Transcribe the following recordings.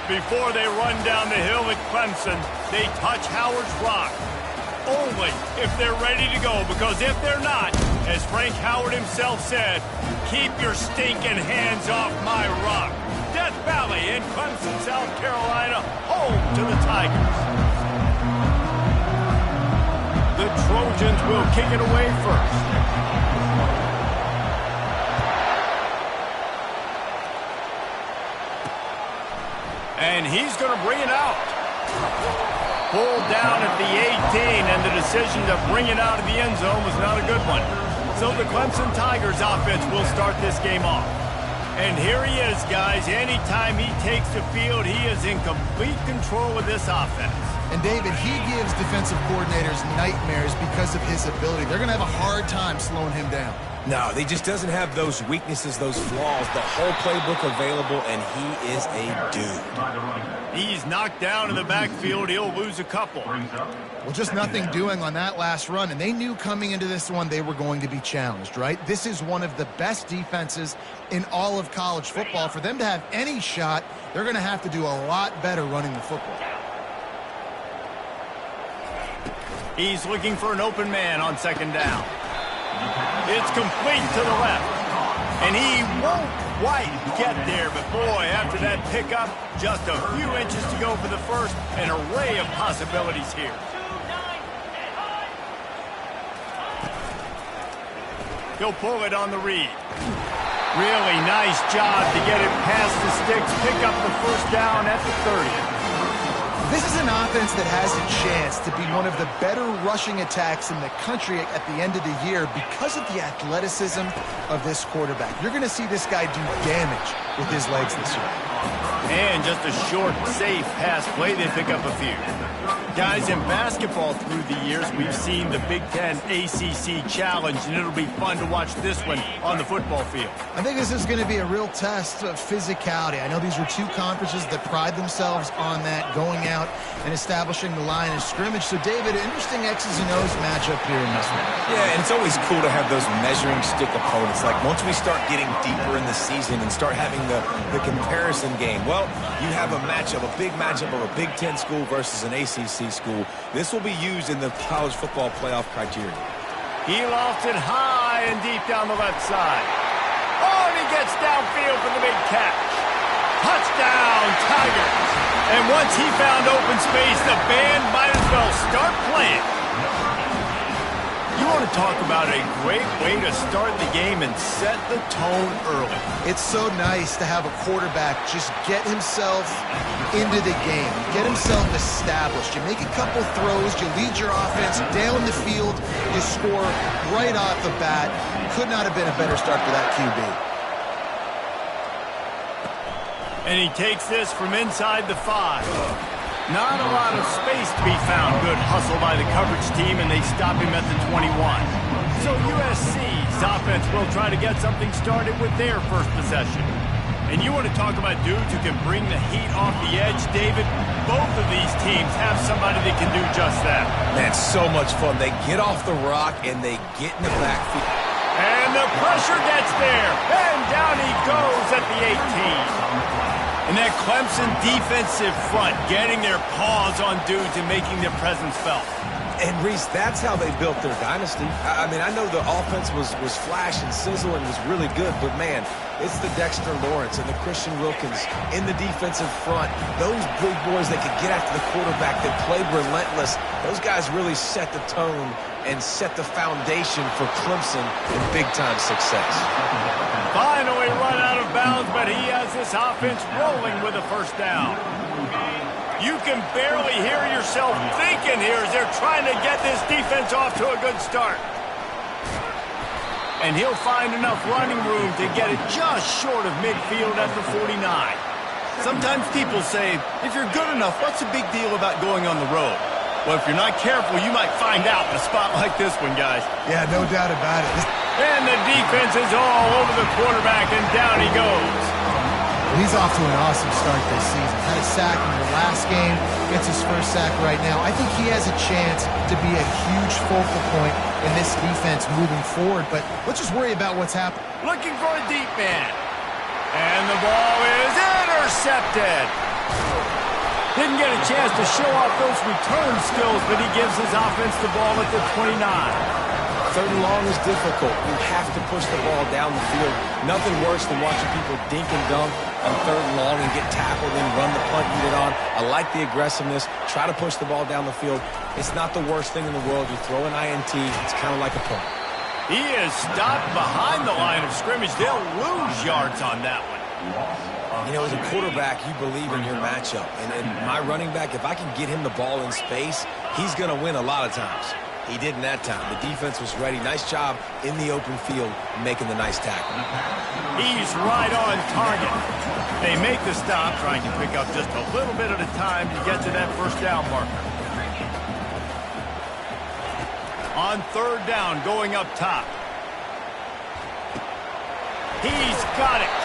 Before they run down the hill at Clemson, they touch Howard's rock. Only if they're ready to go, because if they're not, as Frank Howard himself said, keep your stinking hands off my rock. Death Valley in Clemson, South Carolina, home to the Tigers. The Trojans will kick it away first. And he's going to bring it out. Pulled down at the 18, and the decision to bring it out of the end zone was not a good one. So the Clemson Tigers offense will start this game off. And here he is, guys. Anytime he takes the field, he is in complete control of this offense. And David, he gives defensive coordinators nightmares because of his ability. They're going to have a hard time slowing him down. No, he just doesn't have those weaknesses, those flaws, the whole playbook available, and he is a dude. He's knocked down in the backfield. He'll lose a couple. Well, just nothing doing on that last run, and they knew coming into this one they were going to be challenged, right? This is one of the best defenses in all of college football. For them to have any shot, they're going to have to do a lot better running the football. He's looking for an open man on second down. It's complete to the left. And he won't quite get there, but boy, after that pickup, just a few inches to go for the first. An array of possibilities here. He'll pull it on the read. Really nice job to get it past the sticks, pick up the first down at the 30. This is an offense that has a chance to be one of the better rushing attacks in the country at the end of the year because of the athleticism of this quarterback. You're going to see this guy do damage with his legs this year. And just a short, safe pass play, they pick up a few. Guys, in basketball through the years, we've seen the Big Ten ACC Challenge, and it'll be fun to watch this one on the football field. I think this is going to be a real test of physicality. I know these are two conferences that pride themselves on that, going out and establishing the line of scrimmage. So, David, interesting X's and O's matchup here in this one. Yeah, and it's always cool to have those measuring stick opponents. Like, once we start getting deeper in the season and start having the comparison game, well, you have a matchup, a big matchup of a Big Ten school versus an ACC school. This will be used in the college football playoff criteria. He lofts it high and deep down the left side. Oh, and he gets downfield for the big catch. Touchdown, Tigers. And once he found open space, the band might as well start playing. You want to talk about a great way to start the game and set the tone early. It's so nice to have a quarterback just get himself into the game, get himself established. You make a couple throws, you lead your offense down the field, you score right off the bat. Could not have been a better start for that QB. And he takes this from inside the 5. Not a lot of space to be found. Good hustle by the coverage team, and they stop him at the 21. So USC's offense will try to get something started with their first possession. And you want to talk about dudes who can bring the heat off the edge, David? Both of these teams have somebody that can do just that. Man, so much fun. They get off the rock, and they get in the backfield. And the pressure gets there. And down he goes at the 18. And that Clemson defensive front getting their paws on dudes and making their presence felt. And, Reese, that's how they built their dynasty. I mean, I know the offense was flash and sizzle and was really good, but, man, it's the Dexter Lawrence and the Christian Wilkins in the defensive front. Those big boys that could get after the quarterback, that played relentless, those guys really set the tone and set the foundation for Clemson in big-time success. Finally run out of bounds, but he has this offense rolling with a first down. You can barely hear yourself thinking here as they're trying to get this defense off to a good start. And he'll find enough running room to get it just short of midfield at the 49. Sometimes people say, if you're good enough, what's the big deal about going on the road? Well, if you're not careful, you might find out in a spot like this one, guys. Yeah, no doubt about it. And the defense is all over the quarterback, and down he goes. He's off to an awesome start this season. Had a sack in the last game, gets his first sack right now. I think he has a chance to be a huge focal point in this defense moving forward, but let's just worry about what's happening. Looking for a deep man. And the ball is intercepted. Didn't get a chance to show off those return skills, but he gives his offense the ball at the 29. Third and long is difficult. You have to push the ball down the field. Nothing worse than watching people dink and dunk on third and long and get tackled and run the punt unit on. I like the aggressiveness. Try to push the ball down the field. It's not the worst thing in the world. You throw an INT, it's kind of like a punt. He is stopped behind the line of scrimmage. They'll lose yards on that one. You know, as a quarterback, you believe in your matchup. And my running back, if I can get him the ball in space, he's going to win a lot of times. He did in that time. The defense was ready. Nice job in the open field making the nice tackle. He's right on target. They make the stop, trying to pick up just a little bit at a time to get to that first down marker. On third down, going up top. He's got it.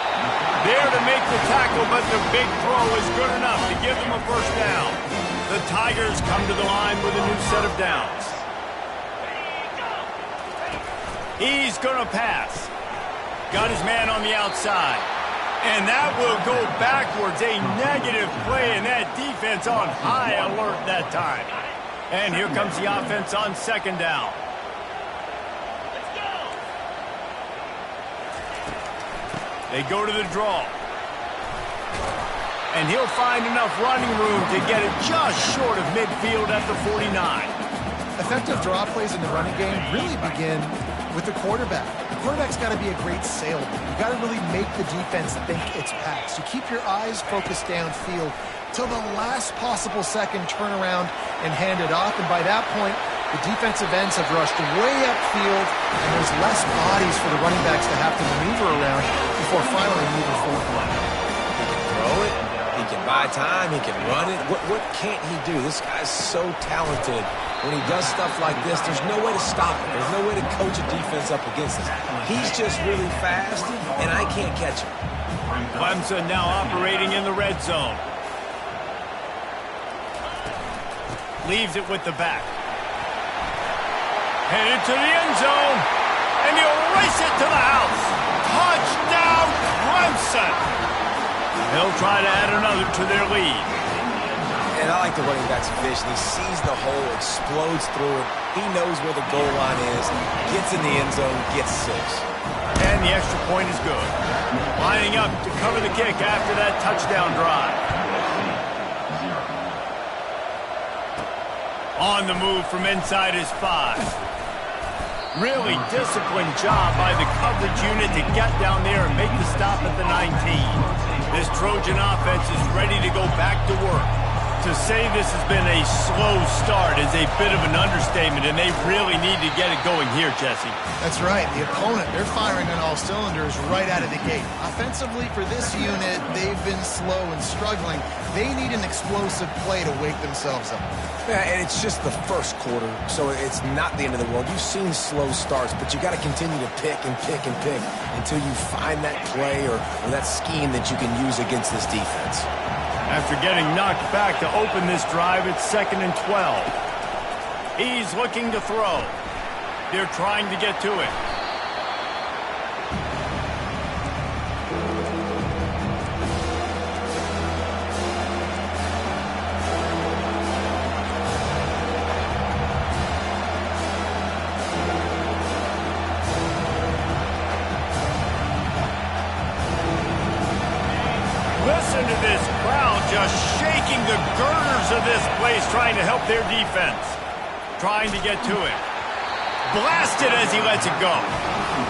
There to make the tackle, but the big throw is good enough to give them a first down. The Tigers come to the line with a new set of downs. He's going to pass. Got his man on the outside. And that will go backwards. A negative play, and that defense on high alert that time. And here comes the offense on second down. They go to the draw. And he'll find enough running room to get it just short of midfield at the 49. Effective draw plays in the running game really begin with the quarterback. The quarterback's got to be a great salesman. You got to really make the defense think it's pass. You keep your eyes focused downfield till the last possible second, turn around and hand it off. And by that point, the defensive ends have rushed way upfield, and there's less bodies for the running backs to have to maneuver around before finally moving forward. He can throw it. He can buy time. He can run it. What can't he do? This guy's so talented. When he does stuff like this, there's no way to stop it. There's no way to coach a defense up against this. He's just really fast, and I can't catch him. Clemson now operating in the red zone. Leaves it with the back. Headed to the end zone, and he'll race it to the house. Touchdown, Clemson! They'll try to add another to their lead. And I like the running back's vision. He sees the hole, explodes through it. He knows where the goal line is, gets in the end zone, gets 6. And the extra point is good. Lining up to cover the kick after that touchdown drive. On the move from inside his 5. Really disciplined job by the coverage unit to get down there and make the stop at the 19. This Trojan offense is ready to go back to work. To say this has been a slow start is a bit of an understatement, and they really need to get it going here, Jesse. That's right. The opponent, they're firing on all cylinders right out of the gate. Offensively, for this unit, they've been slow and struggling. They need an explosive play to wake themselves up. Yeah, and it's just the first quarter, so it's not the end of the world. You've seen slow starts, but you got to continue to pick and pick and pick until you find that play or that scheme that you can use against this defense. After getting knocked back to open this drive, it's 2nd and 12. He's looking to throw. They're trying to get to it. Listen to this crowd just shaking the girders of this place, trying to help their defense. Trying to get to it. Blasted as he lets it go.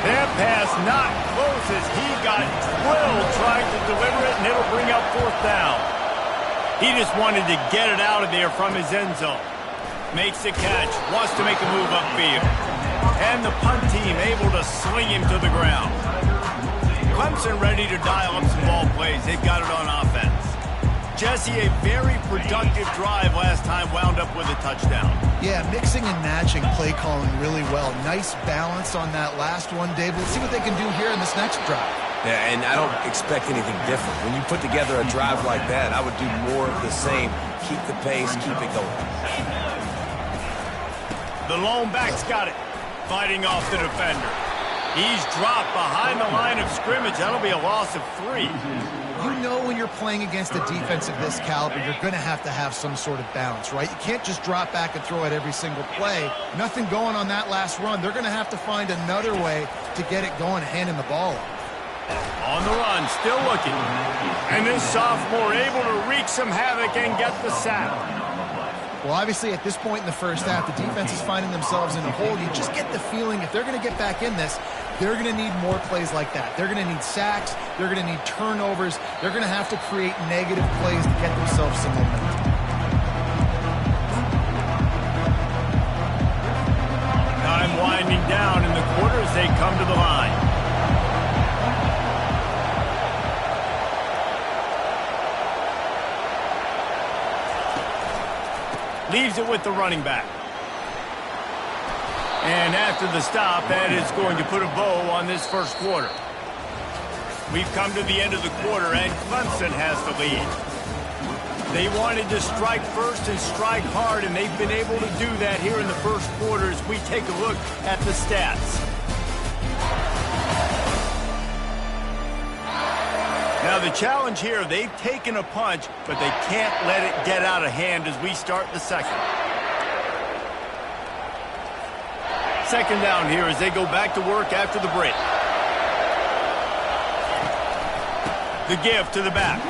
That pass not close as he got drilled trying to deliver it, and it'll bring up 4th down. He just wanted to get it out of there from his end zone. Makes the catch, wants to make a move upfield. And the punt team able to sling him to the ground. Clemson ready to dial up some ball plays. They've got it on offense. Jesse, a very productive drive last time, wound up with a touchdown. Yeah, mixing and matching play calling really well. Nice balance on that last one, Dave. Let's see what they can do here in this next drive. Yeah, and I don't expect anything different. When you put together a drive like that, I would do more of the same. Keep the pace, keep it going. The lone back's got it. Fighting off the defender. He's dropped behind the line of scrimmage. That'll be a loss of 3. You know when you're playing against a defense of this caliber, you're going to have some sort of balance, right? You can't just drop back and throw it every single play. Nothing going on that last run. They're going to have to find another way to get it going, handing the ball off. On the run, still looking. And this sophomore able to wreak some havoc and get the sack. Well, obviously, at this point in the first half, the defense is finding themselves in a hole. You just get the feeling if they're going to get back in this, they're going to need more plays like that. They're going to need sacks. They're going to need turnovers. They're going to have to create negative plays to get themselves some momentum. Time winding down in the quarter as they come to the line. Leaves it with the running back. And after the stop, that is going to put a bow on this first quarter. We've come to the end of the quarter, and Clemson has the lead. They wanted to strike first and strike hard, and they've been able to do that here in the first quarter as we take a look at the stats. Now the challenge here, they've taken a punch, but they can't let it get out of hand as we start the second. Second down here as they go back to work after the break. The give to the back.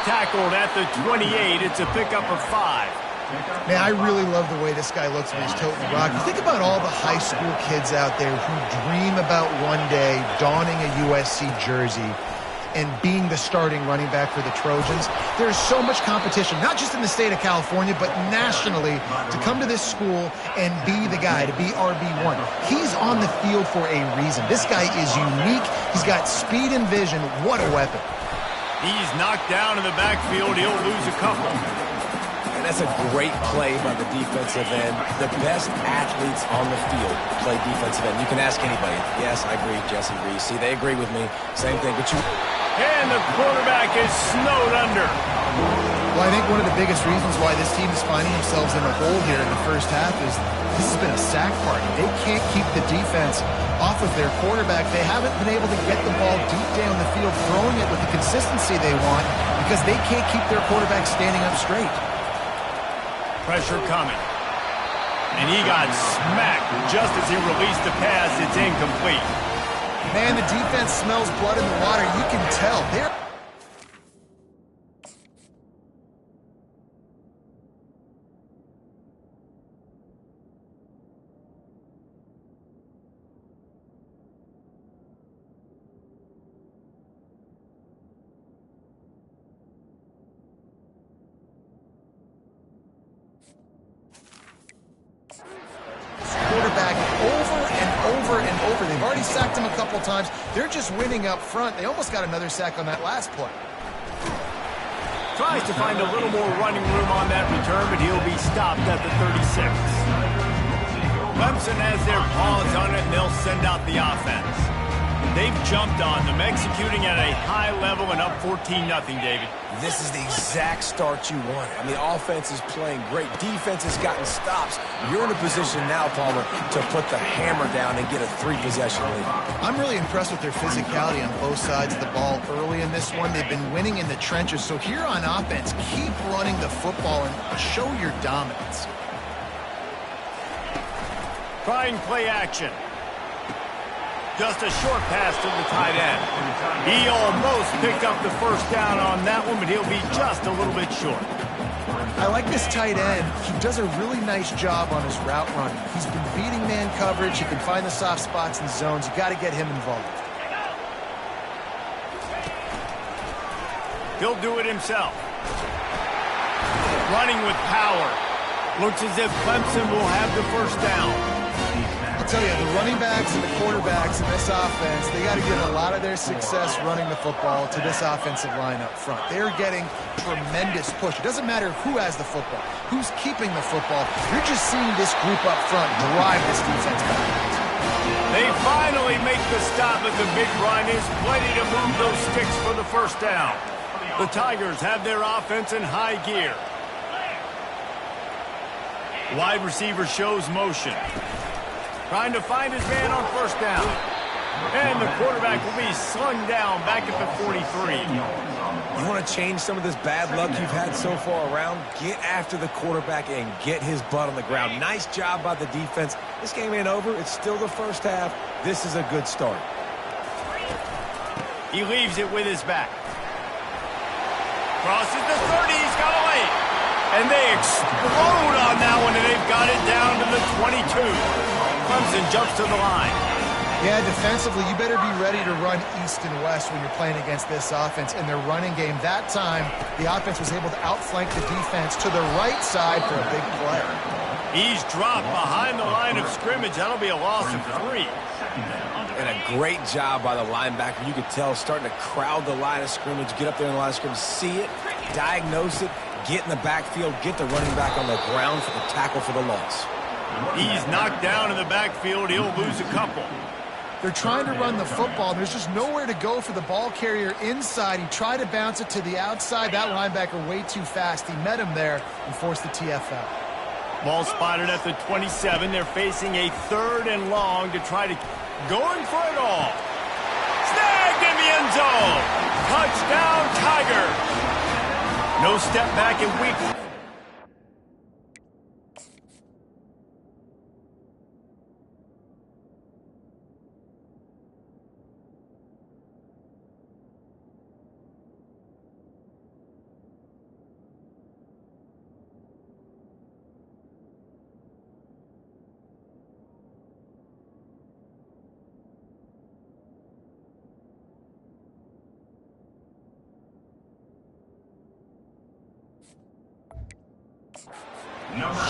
Tackled at the 28. It's a pickup of 5. Man, I really love the way this guy looks when he's toting the rock. You think about all the high school kids out there who dream about one day donning a USC jersey and being the starting running back for the Trojans. There's so much competition, not just in the state of California, but nationally, to come to this school and be the guy, to be RB1. He's on the field for a reason. This guy is unique. He's got speed and vision. What a weapon. He's knocked down in the backfield. He'll lose a couple. And that's a great play by the defensive end. The best athletes on the field play defensive end. You can ask anybody. Yes, I agree, Jesse agrees. See, they agree with me. Same thing, but you... And the quarterback is snowed under. Well, I think one of the biggest reasons why this team is finding themselves in a hole here in the first half is this has been a sack party. They can't keep the defense off of their quarterback. They haven't been able to get the ball deep down the field, throwing it with the consistency they want because they can't keep their quarterback standing up straight. Pressure coming. And he got smacked just as he released the pass. It's incomplete. Man, the defense smells blood in the water. You can tell. They're... quarterback over and over and over. They've already sacked him a couple times. They're just winning up front. They almost got another sack on that last play. Tries to find a little more running room on that return, but he'll be stopped at the 36. Clemson has their paws on it, and they'll send out the offense. They've jumped on them, executing at a high level and up 14-0, David. This is the exact start you want. I mean, offense is playing great. Defense has gotten stops. You're in a position now, Palmer, to put the hammer down and get a 3-possession lead. I'm really impressed with their physicality on both sides of the ball early in this one. They've been winning in the trenches. So here on offense, keep running the football and show your dominance. Trying play action. Just a short pass to the tight end. He almost picked up the first down on that one, but he'll be just a little bit short. I like this tight end. He does a really nice job on his route running. He's been beating man coverage. He can find the soft spots and zones. You got to get him involved. He'll do it himself. Running with power. Looks as if Clemson will have the first down. I'll tell you, the running backs and the quarterbacks in this offense, they got to give a lot of their success running the football to this offensive line up front. They're getting tremendous push. It doesn't matter who has the football, who's keeping the football. You're just seeing this group up front drive this defense backwards. They finally make the stop at the big run. Is plenty to move those sticks for the first down. The Tigers have their offense in high gear. Wide receiver shows motion. Trying to find his man on first down. And the quarterback will be slung down back at the 43. You want to change some of this bad luck you've had so far around? Get after the quarterback and get his butt on the ground. Nice job by the defense. This game ain't over. It's still the first half. This is a good start. He leaves it with his back. Crosses the 30. He's got away. And they explode on that one, and they've got it down to the 22. Clemson jumps to the line. Yeah, defensively, you better be ready to run east and west when you're playing against this offense in their running game. That time, the offense was able to outflank the defense to the right side for a big play. He's dropped behind the line of scrimmage. That'll be a loss of 3. And a great job by the linebacker. You could tell starting to crowd the line of scrimmage, get up there in the line of scrimmage, see it, diagnose it, get in the backfield, get the running back on the ground for the tackle for the loss. He's knocked down in the backfield. He'll lose a couple. They're trying to run the football, and there's just nowhere to go for the ball carrier inside. He tried to bounce it to the outside. That linebacker way too fast. He met him there and forced the TFL. Ball spotted at the 27. They're facing a 3rd and long to try to going for it all. Snagged in the end zone. Touchdown, Tigers. No step back in week.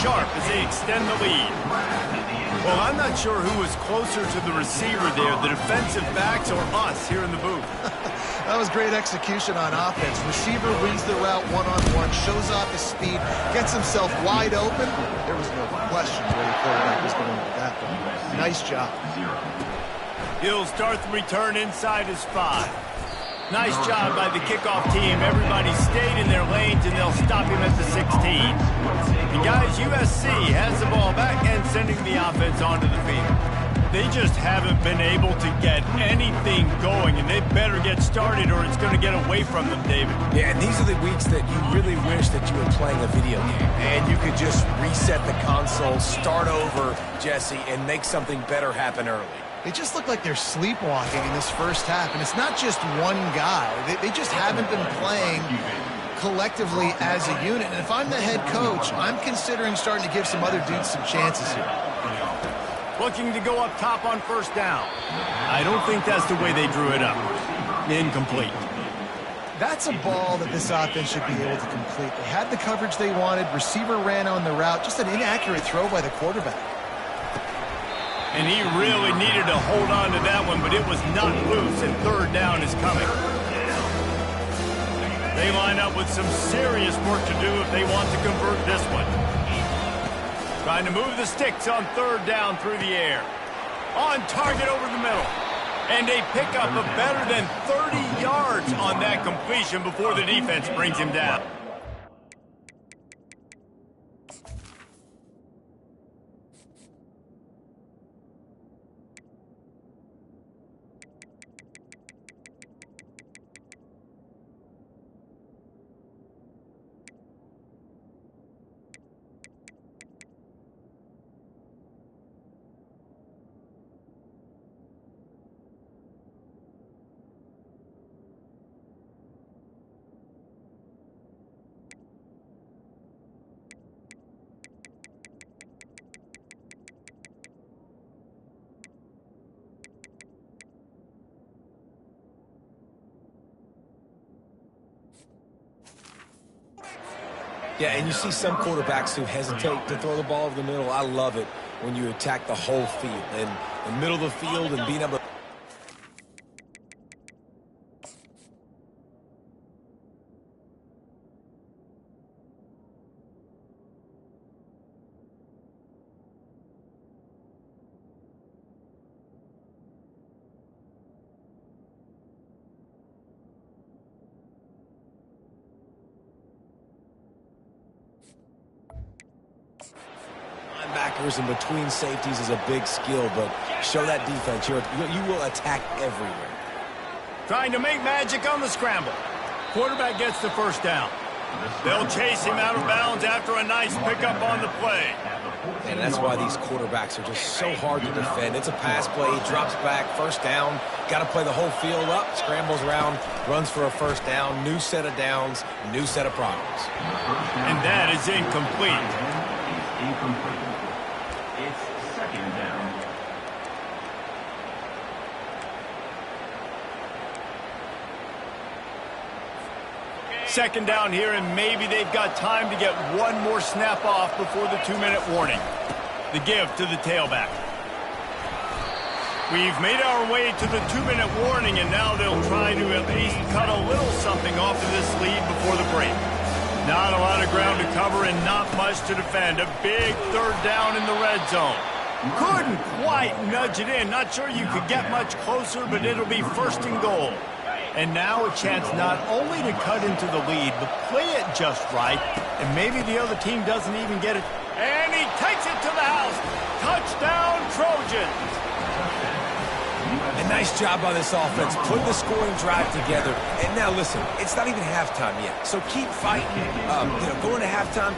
Sharp as they extend the lead. Well, I'm not sure who was closer to the receiver there, the defensive backs or us here in the booth. That was great execution on offense. Receiver wins the route one-on-one, shows off his speed, gets himself wide open. There was no question where the quarterback was going with that one. Nice job. He'll start the return inside his 5. Nice job by the kickoff team. Everybody stayed in their lanes, and they'll stop him at the 16. And guys, USC has the ball back and sending the offense onto the field. They just haven't been able to get anything going, and they better get started or it's going to get away from them, David. Yeah, and these are the weeks that you really wish that you were playing a video game, and you could just reset the console, start over, Jesse, and make something better happen early. They just look like they're sleepwalking in this first half, and it's not just one guy. They just haven't been playing collectively as a unit. And if I'm the head coach, I'm considering starting to give some other dudes some chances here. Looking to go up top on 1st down. I don't think that's the way they drew it up. Incomplete. That's a ball that this offense should be able to complete. They had the coverage they wanted. Receiver ran on the route. Just an inaccurate throw by the quarterback. And he really needed to hold on to that one, but it was not loose, and 3rd down is coming. They line up with some serious work to do if they want to convert this one. Trying to move the sticks on 3rd down through the air. On target over the middle. And a pickup of better than 30 yards on that completion before the defense brings him down. Yeah, and you see some quarterbacks who hesitate to throw the ball over the middle. I love it when you attack the whole field. And the middle of the field and being able to... backers and between safeties is a big skill, but show that defense. You will attack everywhere. Trying to make magic on the scramble. Quarterback gets the first down. They'll chase him out of bounds after a nice pickup on the play. And that's why these quarterbacks are just so hard to defend. It's a pass play, he drops back, first down. Got to play the whole field up, scrambles around, runs for a first down, new set of downs, new set of problems. And that is incomplete. It's second down. Second down here, and maybe they've got time to get one more snap off before the 2-minute warning. The give to the tailback. We've made our way to the 2-minute warning, and now they'll try to at least cut a little something off of this lead before the break. Not a lot of ground to cover and not much to defend. A big third down in the red zone. Couldn't quite nudge it in. Not sure you could get much closer, but it'll be first and goal. And now a chance not only to cut into the lead, but play it just right, and maybe the other team doesn't even get it. And he takes it to the house. Touchdown, Trojans. A nice job by this offense, putting the scoring drive together. And now listen, it's not even halftime yet, so keep fighting. Going to halftime,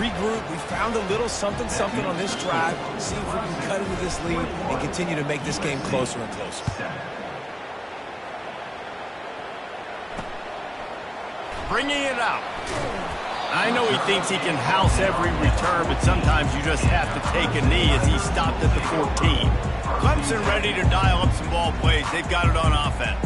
regroup. We found a little something on this drive. See if we can cut into this lead and continue to make this game closer and closer. Bringing it out. I know he thinks he can house every return, but sometimes you just have to take a knee as he stopped at the 14. Clemson ready to dial up some ball plays. They've got it on offense.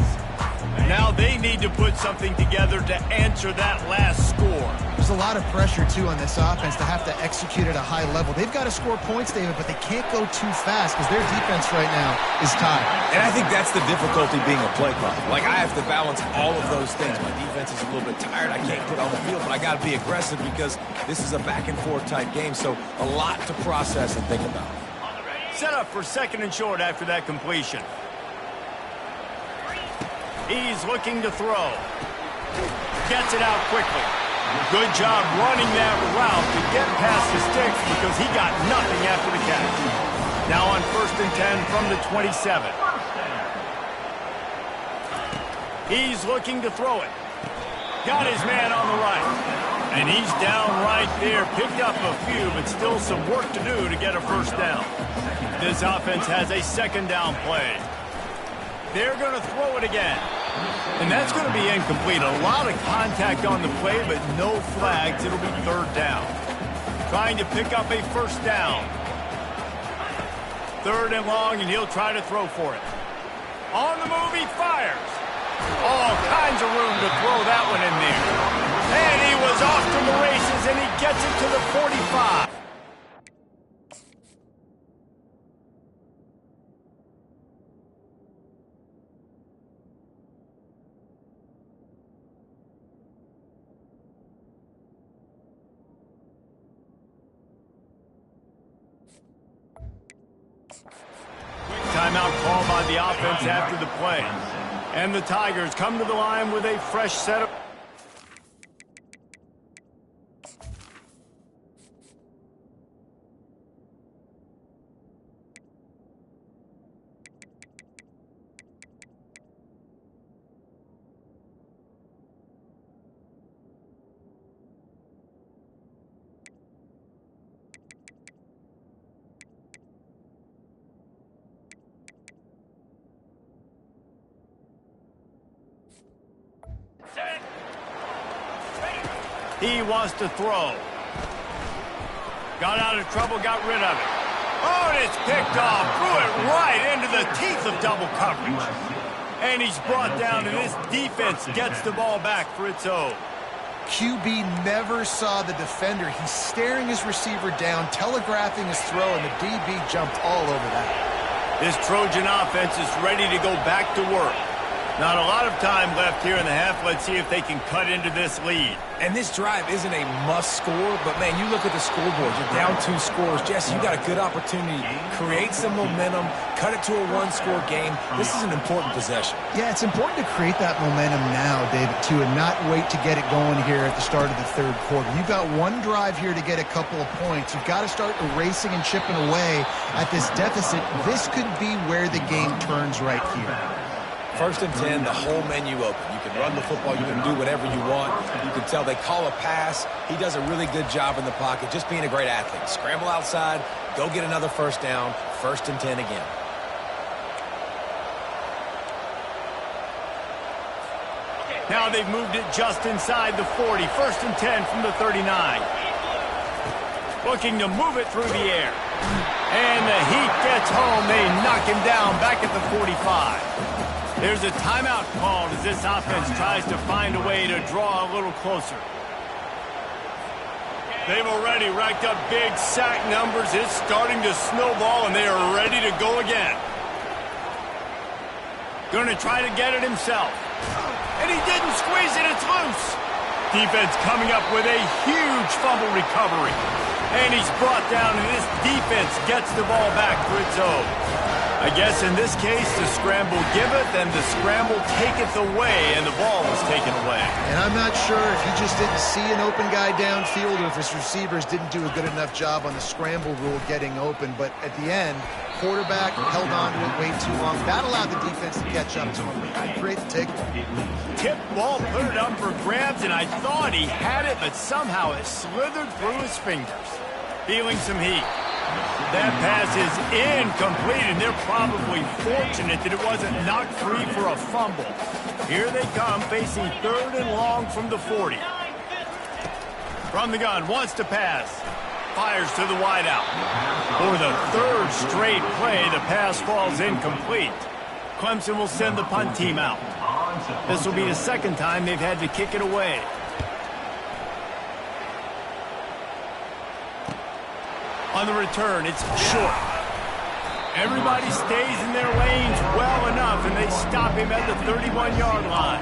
Now they need to put something together to answer that last score. There's a lot of pressure, too, on this offense to have to execute at a high level. They've got to score points, David, but they can't go too fast because their defense right now is tied. And I think that's the difficulty being a play caller. Like, I have to balance all of those things. My defense is a little bit tired. I can't put on the field, but I got to be aggressive because this is a back-and-forth type game, so a lot to process and think about. Set up for second and short after that completion. He's looking to throw. Gets it out quickly. Good job running that route to get past the sticks because he got nothing after the catch. Now on 1st and 10 from the 27. He's looking to throw it. Got his man on the right. And he's down right there. Picked up a few, but still some work to do to get a first down. This offense has a second down play. They're going to throw it again. And that's going to be incomplete. A lot of contact on the play, but no flags. It'll be third down. Trying to pick up a first down. Third and long, and he'll try to throw for it. On the move, he fires. All kinds of room to throw that one in there. And he was off to the races, and he gets it to the 45. Timeout called by the offense after the play. And the Tigers come to the line with a fresh set of... He wants to throw. Got out of trouble, got rid of it. Oh, and it's picked off. Threw it right into the teeth of double coverage. And he's brought down, and this defense gets the ball back for its own. QB never saw the defender. He's staring his receiver down, telegraphing his throw, and the DB jumped all over that. This Trojan offense is ready to go back to work. Not a lot of time left here in the half. Let's see if they can cut into this lead. And this drive isn't a must score, but, man, you look at the scoreboard. You're down 2 scores. Jesse, you got a good opportunity. Create some momentum. Cut it to a 1-score game. This is an important possession. Yeah, it's important to create that momentum now, David, too, and not wait to get it going here at the start of the third quarter. You've got one drive here to get a couple of points. You've got to start erasing and chipping away at this deficit. This could be where the game turns right here. 1st and 10, the whole menu open. You can run the football. You can do whatever you want. You can tell they call a pass. He does a really good job in the pocket, just being a great athlete. Scramble outside, go get another 1st down, 1st and 10 again. Now they've moved it just inside the 40. 1st and 10 from the 39. Looking to move it through the air. And the Heat gets home. They knock him down back at the 45. There's a timeout called as this offense tries to find a way to draw a little closer. They've already racked up big sack numbers. It's starting to snowball, and they are ready to go again. Going to try to get it himself. And he didn't squeeze it. It's loose. Defense coming up with a huge fumble recovery. And he's brought down, and this defense gets the ball back for its own. I guess in this case, the scramble giveth and the scramble taketh away, and the ball was taken away. And I'm not sure if he just didn't see an open guy downfield or if his receivers didn't do a good enough job on the scramble rule getting open. But at the end, quarterback held on to it way too long. That allowed the defense to catch up to him and create the takeaway. Tip ball, put it up for grabs, and I thought he had it, but somehow it slithered through his fingers. Feeling some heat. That pass is incomplete, and they're probably fortunate that it wasn't knocked free for a fumble. Here they come, facing 3rd and long from the 40. From the gun, wants to pass. Fires to the wideout. For the 3rd straight play, the pass falls incomplete. Clemson will send the punt team out. This will be the 2nd time they've had to kick it away. On the return, it's short. Everybody stays in their lanes well enough, and they stop him at the 31-yard line.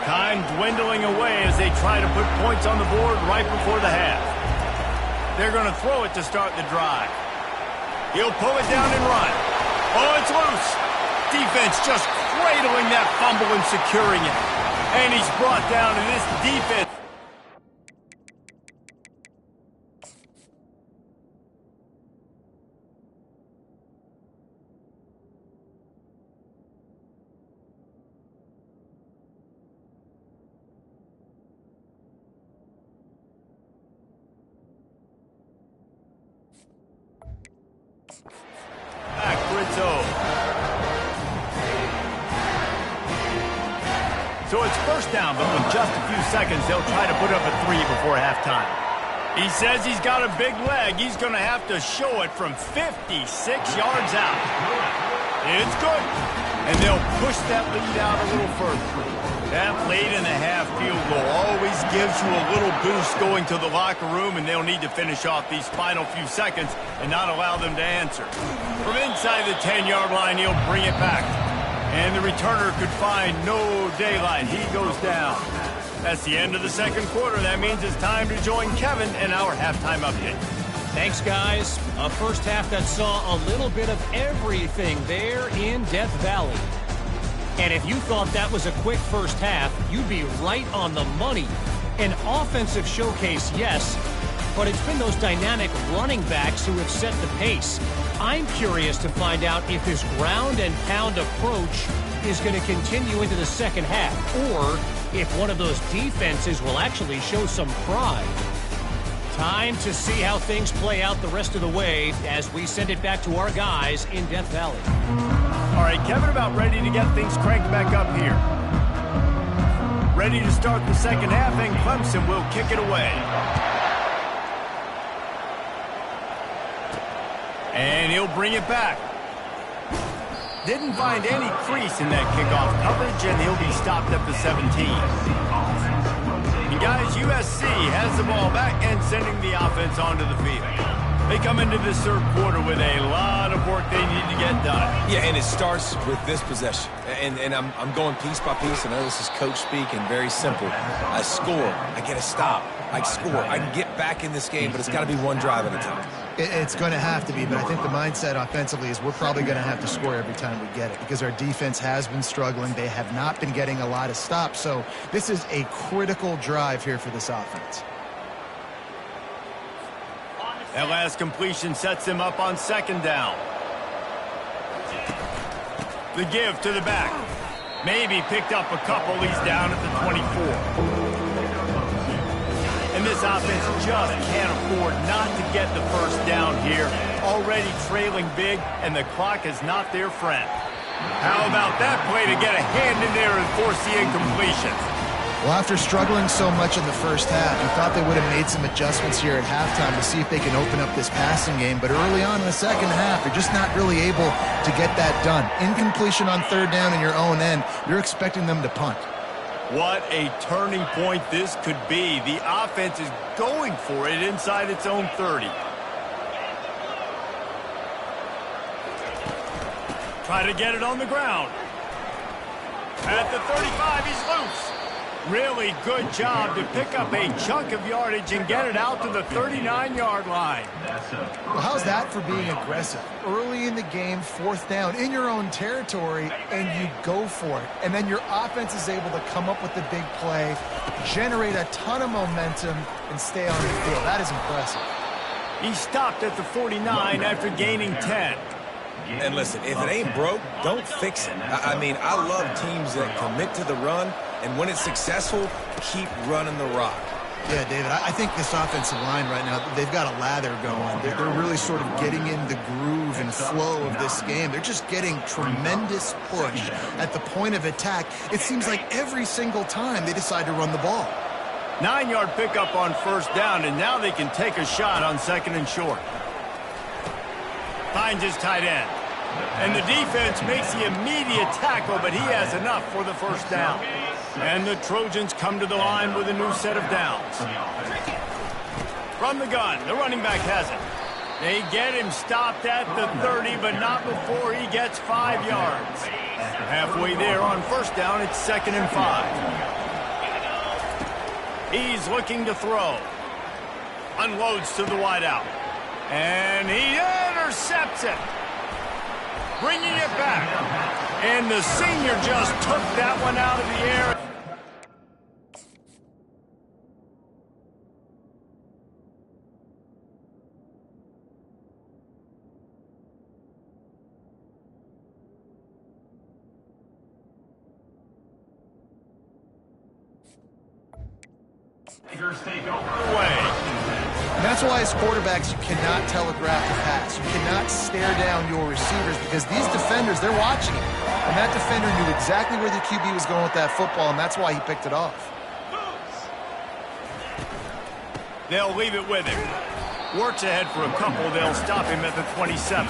Time dwindling away as they try to put points on the board right before the half. They're going to throw it to start the drive. He'll pull it down and run. Oh, it's loose. Defense just cradling that fumble and securing it. And he's brought down, and this defense... Back for its own. So it's 1st down, but with just a few seconds, they'll try to put up a 3 before halftime. He says he's got a big leg. He's going to have to show it from 56 yards out. It's good. And they'll push that lead out a little further. That late-in-the-half field goal always gives you a little boost going to the locker room, and they'll need to finish off these final few seconds and not allow them to answer. From inside the 10-yard line, he'll bring it back. And the returner could find no daylight. He goes down. That's the end of the 2nd quarter. That means it's time to join Kevin in our halftime update. Thanks, guys. A first half that saw a little bit of everything there in Death Valley. And if you thought that was a quick first half, you'd be right on the money. An offensive showcase, yes, but it's been those dynamic running backs who have set the pace. I'm curious to find out if this ground and pound approach is going to continue into the 2nd half, or if one of those defenses will actually show some pride. Time to see how things play out the rest of the way as we send it back to our guys in Death Valley. All right, Kevin about ready to get things cranked back up here. Ready to start the 2nd half, and Clemson will kick it away. And he'll bring it back. Didn't find any crease in that kickoff coverage, and he'll be stopped at the 17. And guys, USC has the ball back and sending the offense onto the field. They come into this third quarter with a lot of work they need to get done. Yeah, and it starts with this possession. And I'm going piece by piece. I know this is coach speak and very simple. I score. I get a stop. I score. I can get back in this game, but it's got to be one drive at a time. It's going to have to be, but I think the mindset offensively is we're probably going to have to score every time we get it because our defense has been struggling. They have not been getting a lot of stops, so this is a critical drive here for this offense. That last completion sets him up on second down. The give to the back. Maybe picked up a couple. He's down at the 24. And this offense just can't afford not to get the first down here. Already trailing big, and the clock is not their friend. How about that play to get a hand in there and force the incompletion? Well, after struggling so much in the first half, you thought they would have made some adjustments here at halftime to see if they can open up this passing game. But early on in the second half, they're just not really able to get that done. Incompletion on third down in your own end, you're expecting them to punt. What a turning point this could be. The offense is going for it inside its own 30. Try to get it on the ground. At the 35, he's loose. Really good job to pick up a chunk of yardage and get it out to the 39-yard line. Well, how's that for being aggressive? Early in the game, fourth down, in your own territory, and you go for it. And then your offense is able to come up with the big play, generate a ton of momentum, and stay on the field. That is impressive. He stopped at the 49 after gaining 10. And listen, if it ain't broke, don't fix it. I mean, I love teams that commit to the run, and when it's successful, keep running the rock. Yeah, David, I think this offensive line right now, they've got a lather going. They're really sort of getting in the groove and flow of this game. They're just getting tremendous push at the point of attack. It seems like every single time they decide to run the ball. 9-yard pickup on first down, and now they can take a shot on second and short. Finds his tight end. And the defense makes the immediate tackle, but he has enough for the first down. And the Trojans come to the line with a new set of downs. From the gun, the running back has it. They get him stopped at the 30, but not before he gets 5 yards. Halfway there on first down, it's 2nd and 5. He's looking to throw. Unloads to the wideout. And he intercepts it. Bringing it back. And the senior just took that one out of the air. That's why as quarterbacks you cannot telegraph the pass. You cannot stare down your receivers because these defenders, they're watching it. And that defender knew exactly where the QB was going with that football, and that's why he picked it off. They'll leave it with him. Works ahead for a couple. They'll stop him at the 27.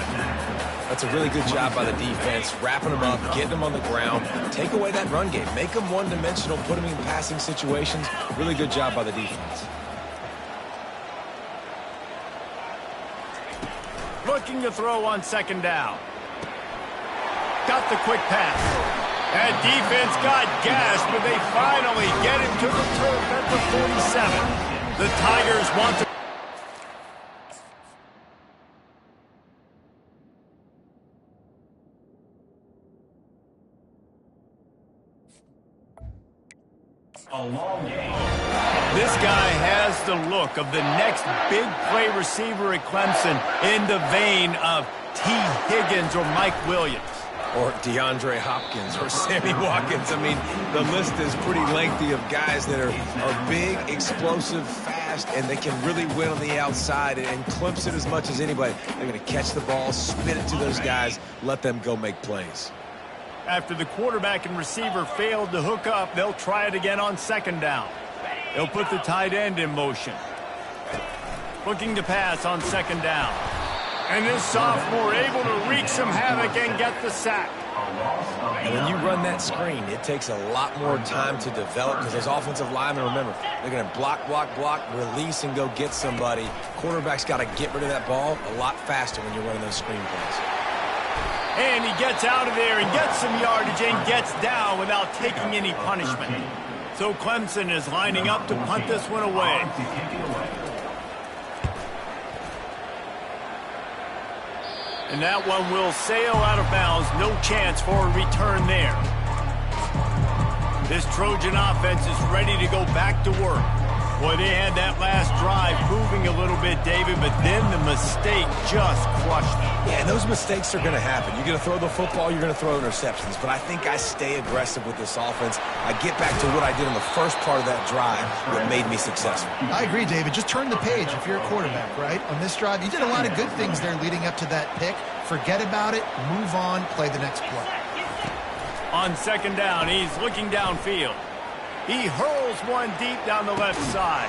That's a really good job by the defense, wrapping them up, getting them on the ground. Take away that run game. Make them one-dimensional, put them in passing situations. Really good job by the defense. Looking to throw on second down. Got the quick pass. That defense got gassed, but they finally get him to the turf at the 47. The Tigers want to... A long game. This guy has the look of the next big play receiver at Clemson in the vein of T. Higgins or Mike Williams. Or DeAndre Hopkins or Sammy Watkins. I mean, the list is pretty lengthy of guys that are big, explosive, fast, and they can really win on the outside. And Clemson, as much as anybody, they're going to catch the ball, spin it to those guys, let them go make plays. After the quarterback and receiver failed to hook up, they'll try it again on second down. They'll put the tight end in motion. Looking to pass on second down. And this sophomore able to wreak some havoc and get the sack. And when you run that screen, it takes a lot more time to develop because those offensive linemen, remember, they're going to block, release, and go get somebody. Quarterback's got to get rid of that ball a lot faster when you're running those screen plays. And he gets out of there and gets some yardage and gets down without taking any punishment. So Clemson is lining up to punt this one away. And that one will sail out of bounds. No chance for a return there. This Trojan offense is ready to go back to work. Boy, they had that last drive moving a little bit, David, but then the mistake just crushed them. Yeah, and those mistakes are going to happen. You're going to throw the football, you're going to throw interceptions. But I think I stay aggressive with this offense. I get back to what I did in the first part of that drive that made me successful. I agree, David. Just turn the page if you're a quarterback, right? On this drive, you did a lot of good things there leading up to that pick. Forget about it, move on, play the next play. On second down, he's looking downfield. He hurls one deep down the left side.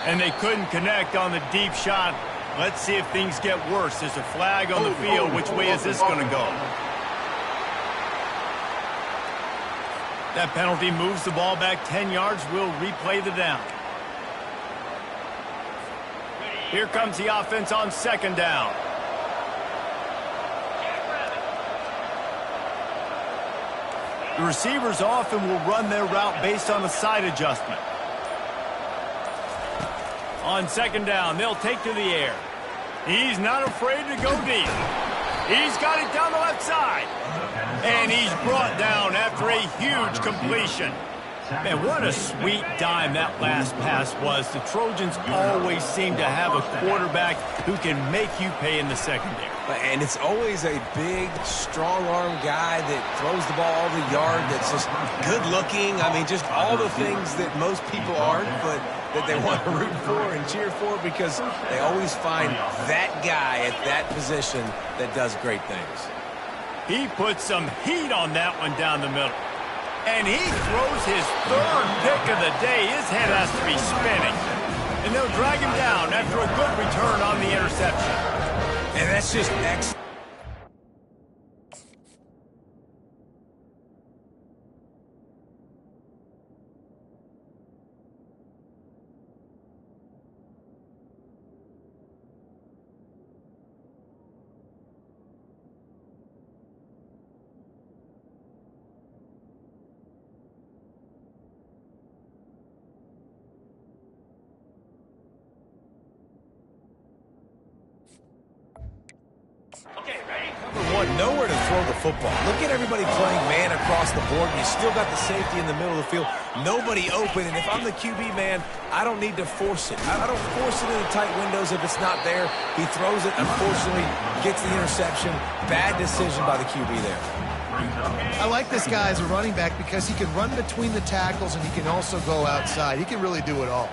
And they couldn't connect on the deep shot. Let's see if things get worse. There's a flag on the field. Which way is this going to go? That penalty moves the ball back 10 yards. We'll replay the down. Here comes the offense on second down. The receivers often will run their route based on a side adjustment. On second down, they'll take to the air. He's not afraid to go deep. He's got it down the left side. And he's brought down after a huge completion. Man, what a sweet dime that last pass was. The Trojans always seem to have a quarterback who can make you pay in the secondary. And it's always a big, strong-arm guy that throws the ball all the yard, that's just good-looking. I mean, just all the things that most people aren't, but that they want to root for and cheer for because they always find that guy at that position that does great things. He puts some heat on that one down the middle. And he throws his third pick of the day. His head has to be spinning. And they'll drag him down after a good return on the interception. And that's just excellent. Nowhere to throw the football. Look at everybody playing man across the board, and you still got the safety in the middle of the field. Nobody open, and if I'm the QB, man, I don't need to force it. I don't force it in the tight windows if it's not there. He throws it, unfortunately, gets the interception. Bad decision by the QB there. I like this guy as a running back because he can run between the tackles and he can also go outside. He can really do it all.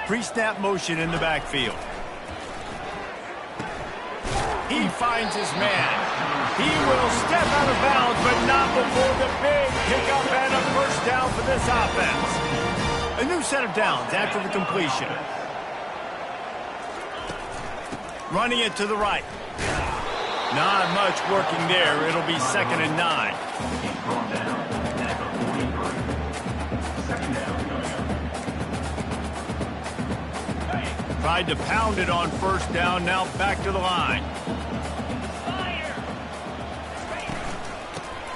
Pre-snap motion in the backfield. He finds his man. He will step out of bounds, but not before the big pickup and a first down for this offense. A new set of downs after the completion. Running it to the right. Not much working there. It'll be 2nd and 9. Tried to pound it on first down. Now back to the line.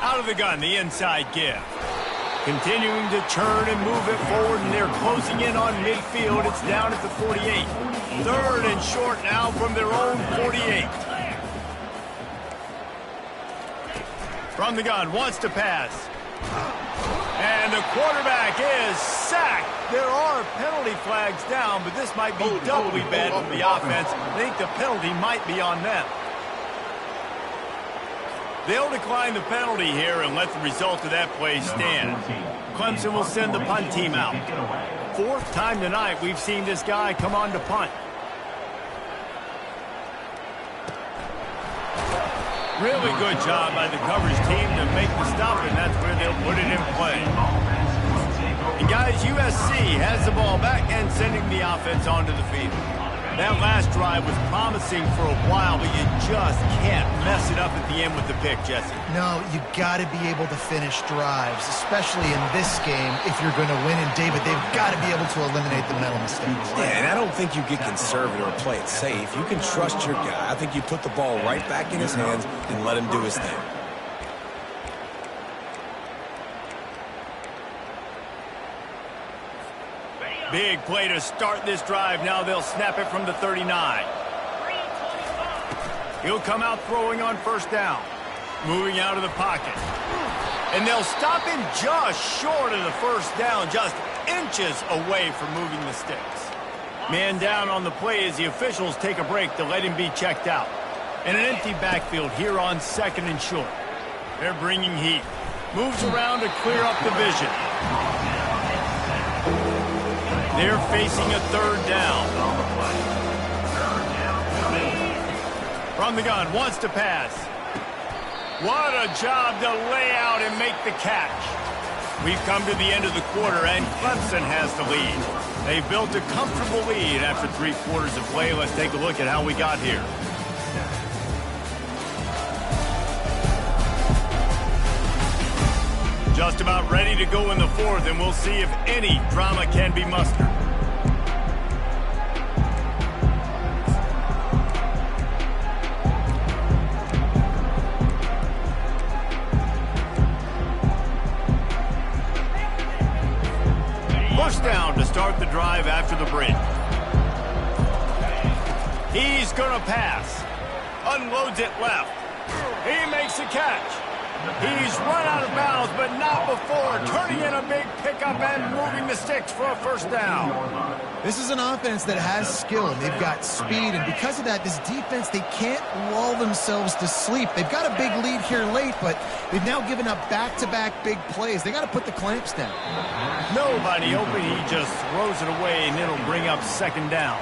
Out of the gun, the inside give. Continuing to turn and move it forward, and they're closing in on midfield. It's down at the 48. 3rd and short now from their own 48. From the gun, wants to pass. And the quarterback is sacked. There are penalty flags down, but this might be doubly bad for the offense. I think the penalty might be on them. They'll decline the penalty here and let the result of that play stand. Clemson will send the punt team out. 4th time tonight we've seen this guy come on to punt. Really good job by the coverage team to make the stop, and that's where they'll put it in play. And guys, USC has the ball back and sending the offense onto the field. That last drive was promising for a while, but you just can't mess it up at the end with the pick, Jesse. No, you got to be able to finish drives, especially in this game if you're going to win. And, David, they've got to be able to eliminate the mental mistakes. Yeah, and I don't think you get conservative or play it safe. You can trust your guy. I think you put the ball right back in his hands and let him do his thing. Big play to start this drive. Now they'll snap it from the 39. He'll come out throwing on first down. Moving out of the pocket. And they'll stop him just short of the first down, just inches away from moving the sticks. Man down on the play as the officials take a break to let him be checked out. And an empty backfield here on second and short. They're bringing heat. Moves around to clear up the vision. They're facing a third down. From the gun, wants to pass. What a job to lay out and make the catch. We've come to the end of the quarter, and Clemson has the lead. They've built a comfortable lead after 3 quarters of play. Let's take a look at how we got here. Just about ready to go in the fourth, and we'll see if any drama can be mustered. Push down to start the drive after the break. He's going to pass. Unloads it left. He makes a catch. He's run out of bounds, but not before turning in a big pickup and moving the sticks for a first down. This is an offense that has skill. They've got speed, and because of that, this defense, they can't lull themselves to sleep. They've got a big lead here late, but they've now given up back-to-back big plays. They got to put the clamps down. Nobody open. He just throws it away, and it'll bring up second down.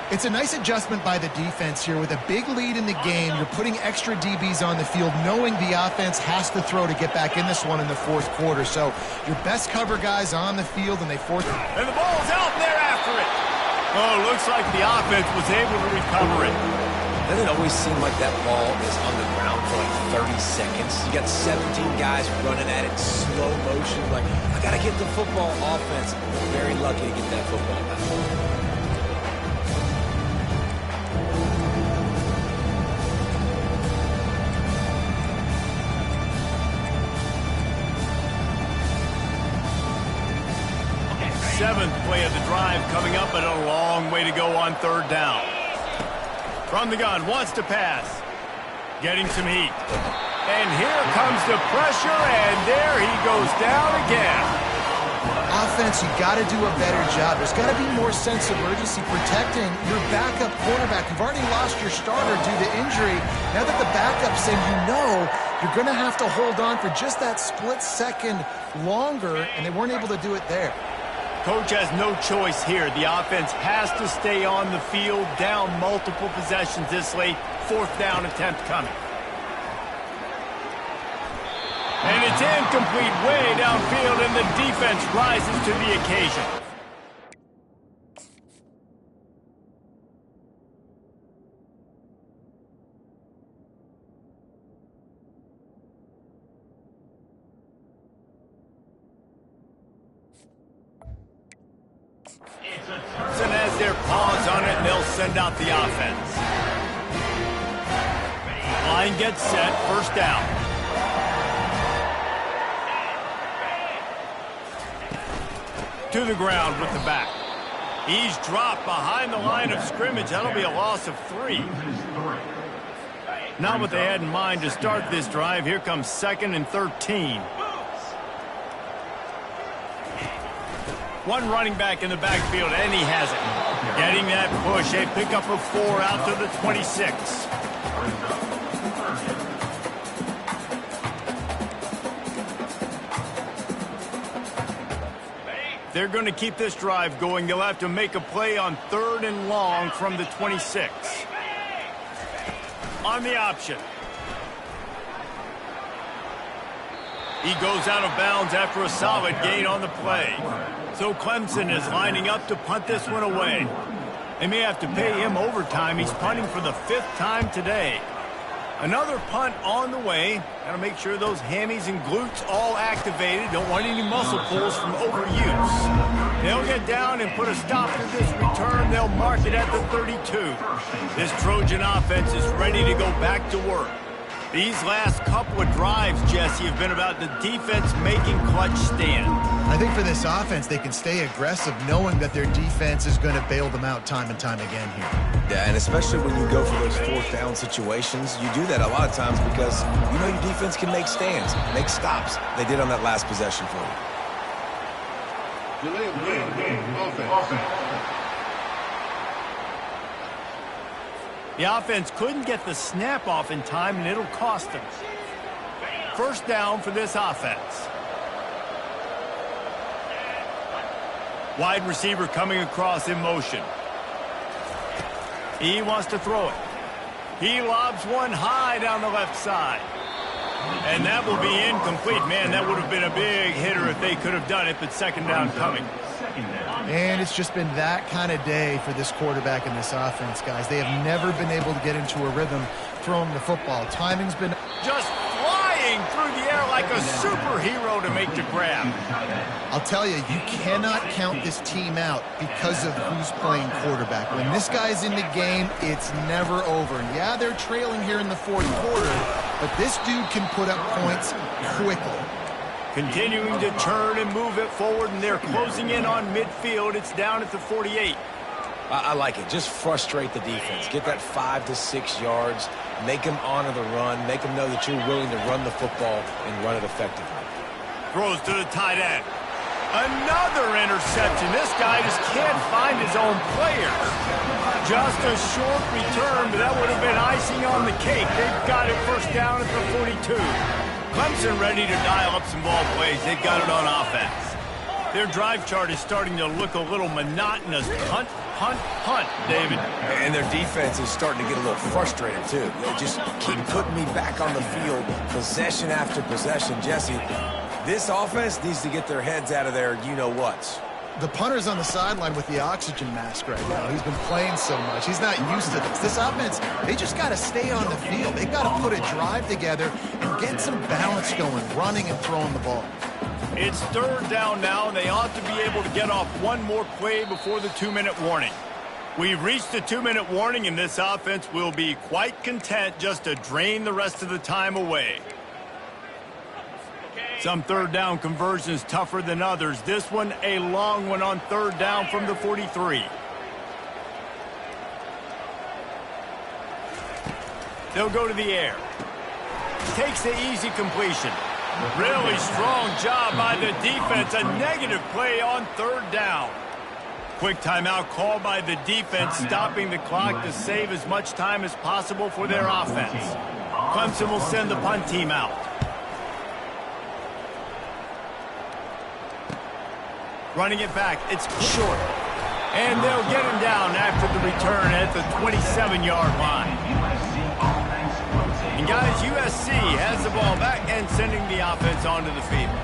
It's a nice adjustment by the defense here. With a big lead in the game, you're putting extra DBs on the field, knowing the offense has to throw to get back in this one in the fourth quarter. So your best cover guys on the field, and they force it. And the ball's out, and they're after it. Oh, looks like the offense was able to recover it. Doesn't it always seem like that ball is on the ground for like 30 seconds? You got 17 guys running at it, slow motion. Like, I got to get the football. Offense, very lucky to get that football back. Seventh play of the drive coming up, but a long way to go on third down. From the gun, wants to pass. Getting some heat. And here comes the pressure, and there he goes down again. Offense, you got to do a better job. There's got to be more sense of urgency protecting your backup quarterback. You've already lost your starter due to injury. Now that the backup's in, you know you're going to have to hold on for just that split second longer, and they weren't able to do it there. Coach has no choice here. The offense has to stay on the field, down multiple possessions this late. Fourth down attempt coming. And it's incomplete, way downfield, and the defense rises to the occasion. Clemson has their paws on it, and they'll send out the offense. Line gets set, first down. To the ground with the back. He's dropped behind the line of scrimmage. That'll be a loss of 3. Not what they had in mind to start this drive. Here comes 2nd and 13. One running back in the backfield, and he has it. Getting that push, a pickup of 4 out to the 26. They're going to keep this drive going. They'll have to make a play on 3rd and long from the 26. On the option. He goes out of bounds after a solid gain on the play. So Clemson is lining up to punt this one away. They may have to pay him overtime. He's punting for the 5th time today. Another punt on the way. Got to make sure those hammies and glutes all activated. Don't want any muscle pulls from overuse. They'll get down and put a stop to this return. They'll mark it at the 32. This Trojan offense is ready to go back to work. These last couple of drives, Jesse, have been about the defense making clutch stand. I think for this offense, they can stay aggressive knowing that their defense is going to bail them out time and time again here. Yeah, and especially when you go for those 4th down situations, you do that a lot of times because you know your defense can make stands, make stops. They did on that last possession for you. Delay of game, offense. The offense couldn't get the snap off in time, and it'll cost them. 1st down for this offense. Wide receiver coming across in motion. He wants to throw it. He lobs one high down the left side. And that will be incomplete. Man, that would have been a big hitter if they could have done it, but 2nd down coming. And it's just been that kind of day for this quarterback and this offense, guys. They have never been able to get into a rhythm throwing the football. Timing's been just flying through the air like a superhero to make the grab. I'll tell you, you cannot count this team out because of who's playing quarterback. When this guy's in the game, it's never over. And yeah, they're trailing here in the 4th quarter, but this dude can put up points quickly. Continuing to turn and move it forward, and they're closing in on midfield. It's down at the 48. I like it. Just frustrate the defense. Get that 5 to 6 yards. Make them honor the run. Make them know that you're willing to run the football and run it effectively. Throws to the tight end. Another interception. This guy just can't find his own players. Just a short return, but that would have been icing on the cake. They've got it 1st down at the 42. Clemson ready to dial up some ball plays. They've got it on offense. Their drive chart is starting to look a little monotonous. Hunt, hunt, hunt, David. And their defense is starting to get a little frustrated, too. They just keep putting me back on the field, possession after possession. Jesse, this offense needs to get their heads out of their you-know-whats. The punter's on the sideline with the oxygen mask right now. He's been playing so much. He's not used to this. This offense, they just got to stay on the field. They've got to put a drive together and get some balance going, running and throwing the ball. It's 3rd down now, and they ought to be able to get off one more play before the 2-minute warning. We've reached the 2-minute warning, and this offense will be quite content just to drain the rest of the time away. Some 3rd down conversions tougher than others. This one a long one on 3rd down from the 43. They'll go to the air. Takes the easy completion. Really strong job by the defense. A negative play on 3rd down. Quick timeout called by the defense, stopping the clock to save as much time as possible for their offense. Clemson will send the punt team out. Running it back, it's short. And they'll get him down after the return at the 27-yard line. And guys, USC has the ball back and sending the offense onto the field.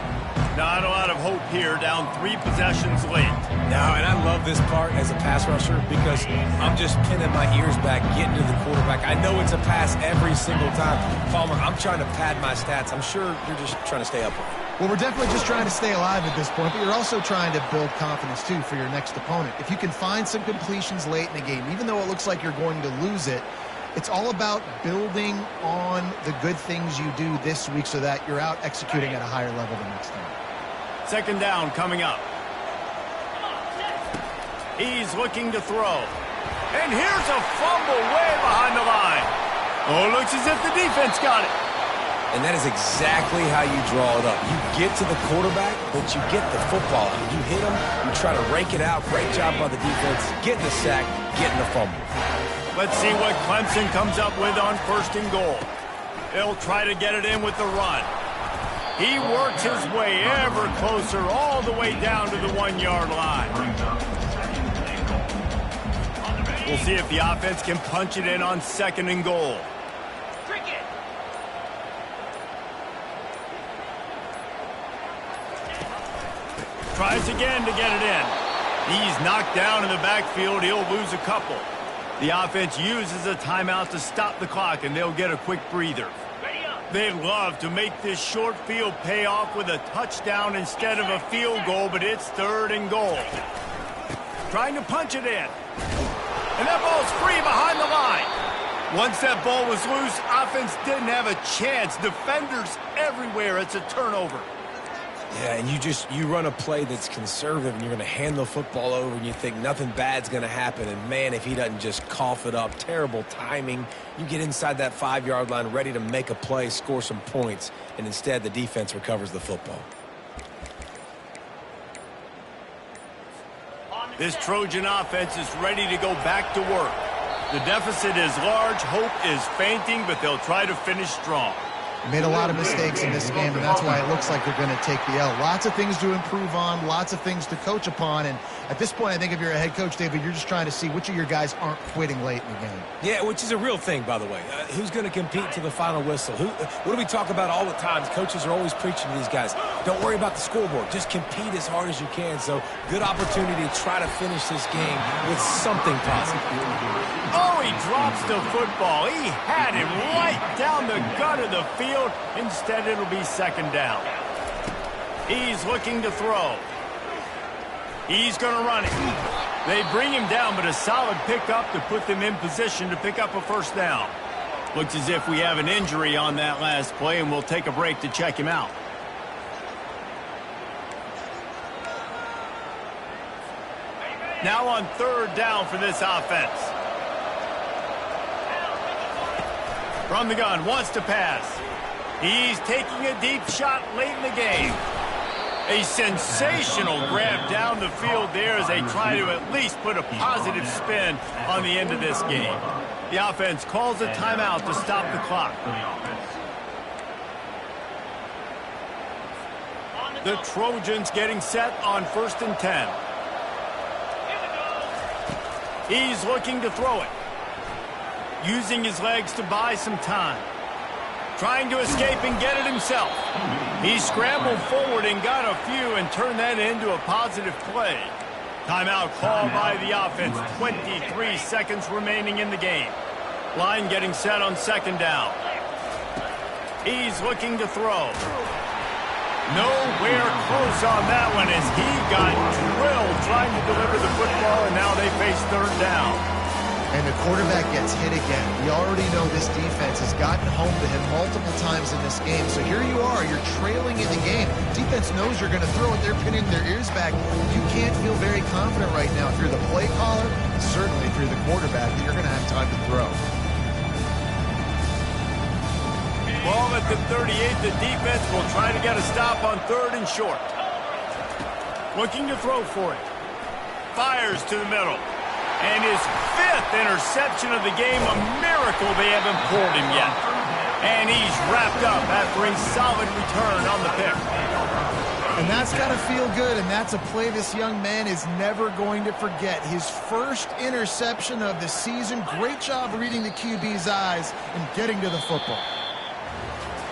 Not a lot of hope here, down 3 possessions late. No, and I love this part as a pass rusher because I'm just pinning my ears back, getting to the quarterback. I know it's a pass every single time. Palmer, I'm trying to pad my stats. I'm sure you're just trying to stay up with it. Well, we're definitely just trying to stay alive at this point, but you're also trying to build confidence, too, for your next opponent. If you can find some completions late in the game, even though it looks like you're going to lose it, it's all about building on the good things you do this week so that you're out executing at a higher level the next time. 2nd down coming up. He's looking to throw. And here's a fumble way behind the line. Oh, looks as if the defense got it. And that is exactly how you draw it up. You get to the quarterback, but you get the football. You hit him, you try to rake it out. Great job by the defense, getting the sack, getting the fumble. Let's see what Clemson comes up with on 1st and goal. They'll try to get it in with the run. He works his way ever closer all the way down to the 1-yard line. We'll see if the offense can punch it in on 2nd and goal. Tries again to get it in. He's knocked down in the backfield. He'll lose a couple. The offense uses a timeout to stop the clock, and they'll get a quick breather. They'd love to make this short field pay off with a touchdown instead of a field goal, but it's 3rd and goal. Trying to punch it in. And that ball's free behind the line. Once that ball was loose, offense didn't have a chance. Defenders everywhere. It's a turnover. Yeah, and you run a play that's conservative, and you're going to hand the football over, and you think nothing bad's going to happen. And, man, if he doesn't just cough it up, terrible timing. You get inside that 5-yard line ready to make a play, score some points, and instead the defense recovers the football. This Trojan offense is ready to go back to work. The deficit is large, hope is fainting, but they'll try to finish strong. Made a lot of mistakes in this game, and that's why it looks like they're going to take the L. Lots of things to improve on, lots of things to coach upon, and at this point, I think if you're a head coach, David, you're just trying to see which of your guys aren't quitting late in the game. Yeah, which is a real thing, by the way. Who's going to compete to the final whistle? What do we talk about all the time? Coaches are always preaching to these guys. Don't worry about the scoreboard. Just compete as hard as you can. So, good opportunity to try to finish this game with something positive. Oh, he drops the football. He had him right down the gut of the field. Instead, it'll be 2nd down. He's looking to throw. He's going to run it. They bring him down, but a solid pickup to put them in position to pick up a 1st down. Looks as if we have an injury on that last play, and we'll take a break to check him out. Now on 3rd down for this offense. From the gun, wants to pass. He's taking a deep shot late in the game. A sensational grab down the field there as they try to at least put a positive spin on the end of this game. The offense calls a timeout to stop the clock. The Trojans getting set on 1st and 10. He's looking to throw it. Using his legs to buy some time. Trying to escape and get it himself. He scrambled forward and got a few and turned that into a positive play. Timeout called by the offense. 23 seconds remaining in the game. Line getting set on 2nd down. He's looking to throw. Nowhere close on that one as he got drilled trying to deliver the football, and now they face 3rd down. And the quarterback gets hit again. We already know this defense has gotten home to him multiple times in this game. So here you are, you're trailing in the game. Defense knows you're going to throw it. They're pinning their ears back. You can't feel very confident right now if you're the play caller, certainly if you're the quarterback, that you're going to have time to throw. Ball at the 38. The defense will try to get a stop on 3rd and short. Looking to throw for it. Fires to the middle. And his 5th interception of the game, a miracle they haven't pulled him yet. And he's wrapped up after a solid return on the pick. And that's got to feel good, and that's a play this young man is never going to forget. His 1st interception of the season. Great job reading the QB's eyes and getting to the football.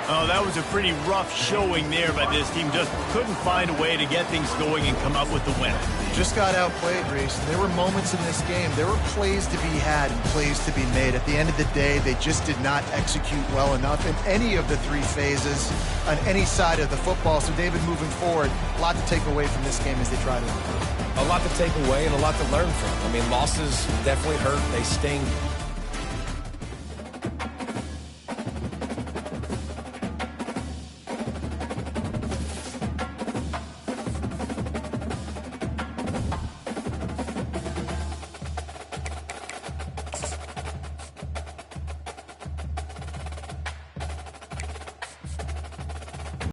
Oh, that was a pretty rough showing there by this team. Just couldn't find a way to get things going and come up with the win. Just got outplayed, Reese. There were moments in this game. There were plays to be had and plays to be made. At the end of the day, they just did not execute well enough in any of the 3 phases on any side of the football. So, David, moving forward, a lot to take away from this game as they try to improve. A lot to take away and a lot to learn from. I mean, losses definitely hurt. They sting.